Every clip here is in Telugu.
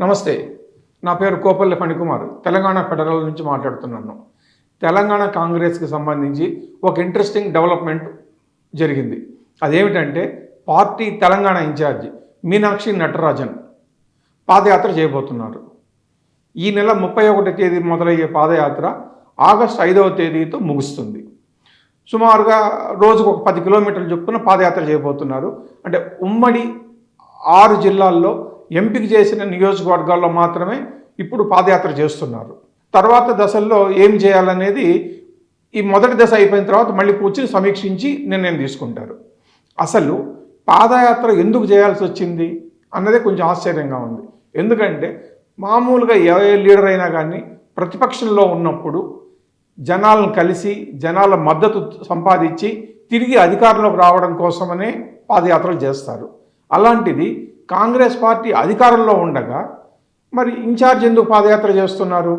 నమస్తే. నా పేరు కోపల్లి ఫణికుమార్. తెలంగాణ ఫెడరల్ నుంచి మాట్లాడుతున్నాను. తెలంగాణ కాంగ్రెస్కి సంబంధించి ఒక ఇంట్రెస్టింగ్ డెవలప్మెంట్ జరిగింది. అదేమిటంటే పార్టీ తెలంగాణ ఇన్ఛార్జి మీనాక్షి నటరాజన్ పాదయాత్ర చేయబోతున్నారు. ఈ నెల 31వ తేదీ మొదలయ్యే పాదయాత్ర ఆగస్టు 5వ తేదీతో ముగుస్తుంది. సుమారుగా రోజుకు ఒక 10 కిలోమీటర్ల చొప్పున పాదయాత్ర చేయబోతున్నారు. అంటే ఉమ్మడి 6 జిల్లాల్లో ఎంపిక చేసిన నియోజకవర్గాల్లో మాత్రమే ఇప్పుడు పాదయాత్ర చేస్తున్నారు. తర్వాత దశల్లో ఏం చేయాలనేది ఈ మొదటి దశ అయిపోయిన తర్వాత మళ్ళీ కూర్చుని సమీక్షించి నిర్ణయం తీసుకుంటారు. అసలు పాదయాత్ర ఎందుకు చేయాల్సి వచ్చింది అన్నదే కొంచెం ఆశ్చర్యంగా ఉంది. ఎందుకంటే మామూలుగా ఏ లీడర్ అయినా కానీ ప్రతిపక్షంలో ఉన్నప్పుడు జనాలను కలిసి జనాల మద్దతు సంపాదించి తిరిగి అధికారంలోకి రావడం కోసమనే పాదయాత్రలు చేస్తారు. అలాంటిది కాంగ్రెస్ పార్టీ అధికారంలో ఉండగా మరి ఇన్ఛార్జ్ ఎందుకు పాదయాత్ర చేస్తున్నారు?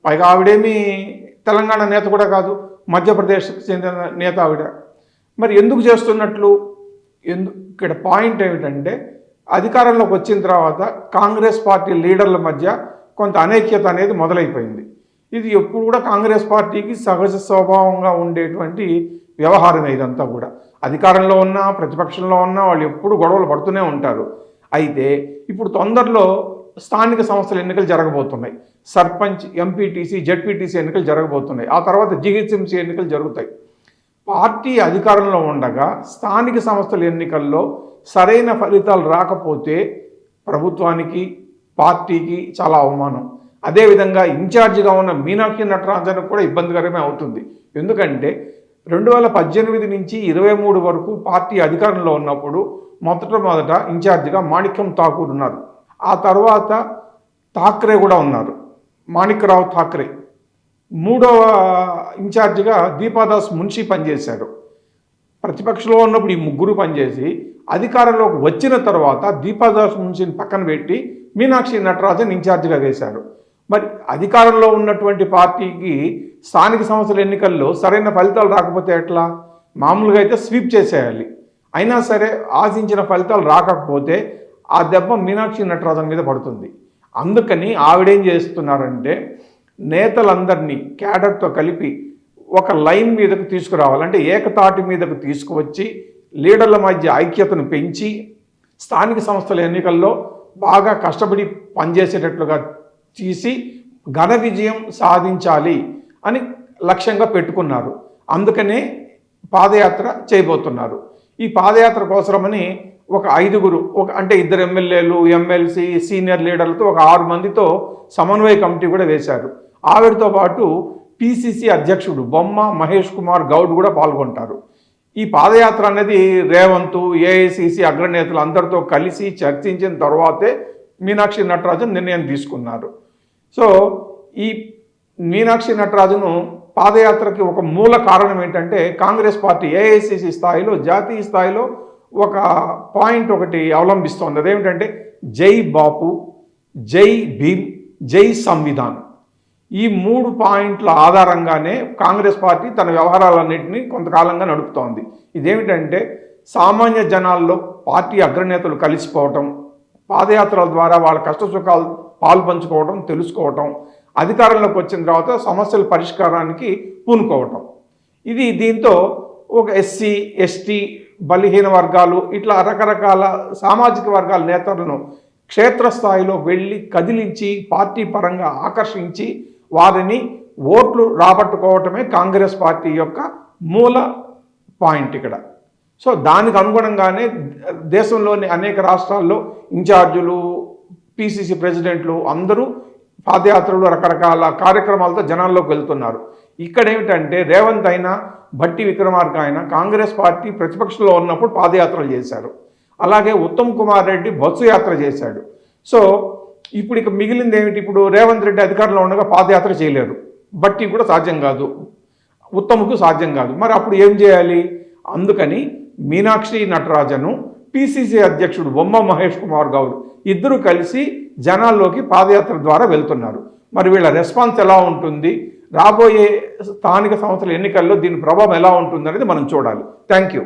పైగా ఆవిడేమీ తెలంగాణ నేత కూడా కాదు, మధ్యప్రదేశ్కి చెందిన నేత ఆవిడ. మరి ఎందుకు చేస్తున్నట్లు? ఇక్కడ పాయింట్ ఏమిటంటే అధికారంలోకి వచ్చిన తర్వాత కాంగ్రెస్ పార్టీ లీడర్ల మధ్య కొంత అనైక్యత అనేది మొదలైపోయింది. ఇది ఎప్పుడు కూడా కాంగ్రెస్ పార్టీకి సహజ స్వభావంగా ఉండేటువంటి వ్యవహారం. ఇదంతా కూడా అధికారంలో ఉన్నా ప్రతిపక్షంలో ఉన్నా వాళ్ళు ఎప్పుడు గొడవలు పడుతూనే ఉంటారు. అయితే ఇప్పుడు తొందరలో స్థానిక సంస్థల ఎన్నికలు జరగబోతున్నాయి. సర్పంచ్, ఎంపీటీసీ, జెడ్పీటీసీ ఎన్నికలు జరగబోతున్నాయి. ఆ తర్వాత జీహెచ్ఎంసీ ఎన్నికలు జరుగుతాయి. పార్టీ అధికారంలో ఉండగా స్థానిక సంస్థల ఎన్నికల్లో సరైన ఫలితాలు రాకపోతే ప్రభుత్వానికి, పార్టీకి చాలా అవమానం. అదేవిధంగా ఇన్ఛార్జిగా ఉన్న మీనాక్షి నటరాజన్ కూడా ఇబ్బందికరమే అవుతుంది. ఎందుకంటే 2018 నుంచి 23 వరకు పార్టీ అధికారంలో ఉన్నప్పుడు మొదట ఇన్ఛార్జిగా మాణిక్యం ఠాకూర్ ఉన్నారు. ఆ తర్వాత ఠాక్రే కూడా ఉన్నారు, మాణిక్రావు ఠాక్రే. మూడవ ఇన్ఛార్జిగా దీపాదాస్ మున్షి పనిచేశారు. ప్రతిపక్షంలో ఉన్నప్పుడు ఈ ముగ్గురు పనిచేసి అధికారంలోకి వచ్చిన తర్వాత దీపాదాస్ మున్షిని పక్కన పెట్టి మీనాక్షి నటరాజన్ ఇన్ఛార్జిగా వేశారు. మరి అధికారంలో ఉన్నటువంటి పార్టీకి స్థానిక సంస్థల ఎన్నికల్లో సరైన ఫలితాలు రాకపోతే ఎట్లా? మామూలుగా అయితే స్వీప్ చేసేయాలి. అయినా సరే ఆశించిన ఫలితాలు రాకపోతే ఆ దెబ్బ మీనాక్షి నటరాజన్ మీద పడుతుంది. అందుకని ఆవిడేం చేస్తున్నారంటే నేతలందరినీ క్యాడర్తో కలిపి ఒక లైన్ మీదకు తీసుకురావాలంటే ఏకతాటి మీదకు తీసుకువచ్చి లీడర్ల మధ్య ఐక్యతను పెంచి స్థానిక సంస్థల ఎన్నికల్లో బాగా కష్టపడి పనిచేసేటట్లుగా తీసి ఘన విజయం సాధించాలి అని లక్ష్యంగా పెట్టుకున్నారు. అందుకనే పాదయాత్ర చేయబోతున్నారు. ఈ పాదయాత్ర కోసమని ఒక 5గురు, అంటే 2 ఎమ్మెల్యేలు, ఎమ్మెల్సీ, సీనియర్ లీడర్లతో ఒక 6 మందితో సమన్వయ కమిటీ కూడా వేశారు. ఆవిడతో పాటు పిసిసి అధ్యక్షుడు బొమ్మ మహేష్ కుమార్ గౌడ్ కూడా పాల్గొంటారు. ఈ పాదయాత్ర అనేది రేవంత్, ఏఐసిసి అగ్రనేతలు అందరితో కలిసి చర్చించిన తర్వాతే మీనాక్షి నటరాజన్ నిర్ణయం తీసుకున్నారు. సో ఈ మీనాక్షి నటరాజను పాదయాత్రకి ఒక మూల కారణం ఏంటంటే కాంగ్రెస్ పార్టీ ఏఐసిసి స్థాయిలో, జాతీయ స్థాయిలో ఒక పాయింట్ ఒకటి అవలంబిస్తోంది. అదేమిటంటే జై బాపు, జై భీమ్, జై సంవిధాన్. ఈ 3 పాయింట్ల ఆధారంగానే కాంగ్రెస్ పార్టీ తన వ్యవహారాలన్నింటినీ కొంతకాలంగా నడుపుతోంది. ఇదేమిటంటే సామాన్య జనాల్లో పార్టీ అగ్రనేతలు కలిసిపోవటం, పాదయాత్రల ద్వారా వాళ్ళ కష్టసుఖాలు పాలు పంచుకోవటం, తెలుసుకోవటం, అధికారంలోకి వచ్చిన తర్వాత సమస్యల పరిష్కారానికి పూనుకోవటం. దీంతో ఒక ఎస్సీ, ఎస్టీ, బలహీన వర్గాలు, ఇట్లా రకరకాల సామాజిక వర్గాల నేతలను క్షేత్రస్థాయిలో వెళ్ళి కదిలించి పార్టీ పరంగా ఆకర్షించి వారిని ఓట్లు రాబట్టుకోవటమే కాంగ్రెస్ పార్టీ యొక్క మూల పాయింట్ ఇక్కడ. సో దానికి అనుగుణంగానే దేశంలోని అనేక రాష్ట్రాల్లో ఇన్ఛార్జీలు, పిసిసి ప్రెసిడెంట్లు అందరూ పాదయాత్రలు, రకరకాల కార్యక్రమాలతో జనాల్లోకి వెళ్తున్నారు. ఇక్కడ ఏమిటంటే రేవంత్ అయినా, భట్టి విక్రమార్క అయినా కాంగ్రెస్ పార్టీ ప్రతిపక్షంలో ఉన్నప్పుడు పాదయాత్రలు చేశారు. అలాగే ఉత్తమ్ కుమార్ రెడ్డి బస్సు యాత్ర చేశాడు. సో ఇప్పుడు ఇక మిగిలింది ఏమిటి? ఇప్పుడు రేవంత్ రెడ్డి అధికారంలో ఉండగా పాదయాత్ర చేయలేరు, భట్టి కూడా సాధ్యం కాదు, ఉత్తమ్కు సాధ్యం కాదు. మరి అప్పుడు ఏం చేయాలి? అందుకని మీనాక్షి నటరాజను, పిసిసి అధ్యక్షుడు బొమ్మ మహేష్ కుమార్ గౌడ్ ఇద్దరు కలిసి జనాల్లోకి పాదయాత్ర ద్వారా వెళ్తున్నారు. మరి వీళ్ళ రెస్పాన్స్ ఎలా ఉంటుంది, రాబోయే స్థానిక సంస్థల ఎన్నికల్లో దీని ప్రభావం ఎలా ఉంటుంది అనేది మనం చూడాలి. Thank you.